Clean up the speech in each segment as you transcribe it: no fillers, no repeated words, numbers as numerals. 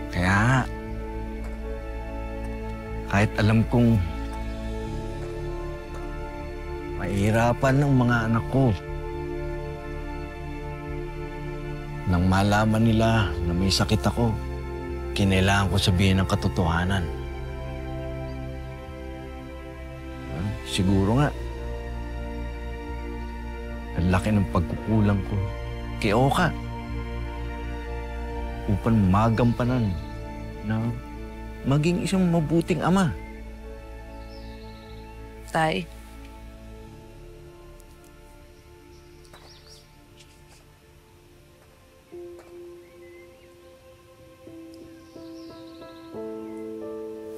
Kaya kahit alam kong mahihirapan ng mga anak ko, nang malaman nila na may sakit ako, kinailangan ko sabihin ang katotohanan. Siguro nga, ang laki ng pagkukulang ko kay Oka upang magampanan na maging isang mabuting ama. Tay,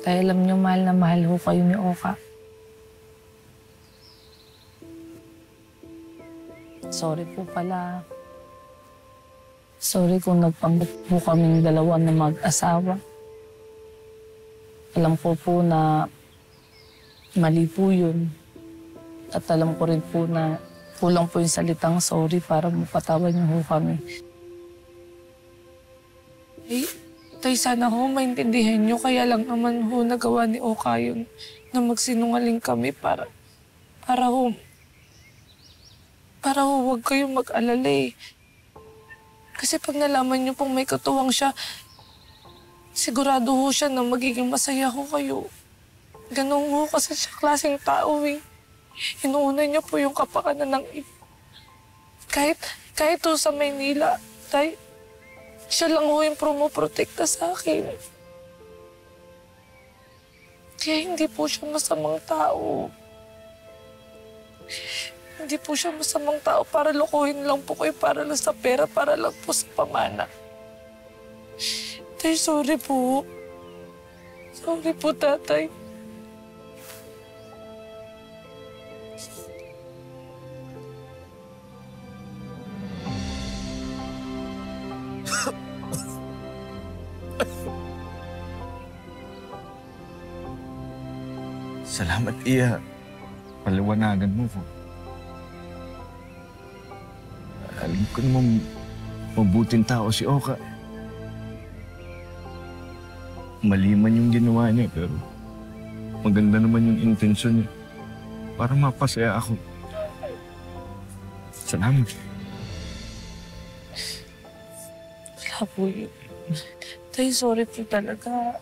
alam niyo mahal na mahal ho kayo ni Oka. Sorry po pala. Sorry kung nagpanggap po kaming dalawa na mag-asawa. Alam ko po na mali po yun. At alam ko rin po na kulang po yung salitang sorry para mapatawad niyo ho kami. Eh, tay, sana ho maintindihan niyo. Kaya lang naman ho nagawa ni Oka yun na magsinungaling kami para huwag kayong mag-alala eh. Kasi pag nalaman niyo pong may katuwang siya, sigurado ho siya na magiging masaya ho kayo. Ganun ho kasi siya klaseng tao eh. Inuuna niya po yung kapakanan ng iba. Kahit ho sa Maynila, tay, siya lang ho yung promoprotekta sa akin. Kaya hindi po siya masamang tao. Hindi po siya masamang tao para lokohin lang po kayo, para lang sa pera, para lang po sa pamana. Tay, sorry po. Sorry po, tatay. Salamat, Iya. Paliwanagan mo ko. Alam ko naman mabuting tao si Oka. Mali man yung ginawa niya, pero maganda naman yung intensyon niya para mapasaya ako. Salamat. Wala po yun. Tay, sorry po talaga.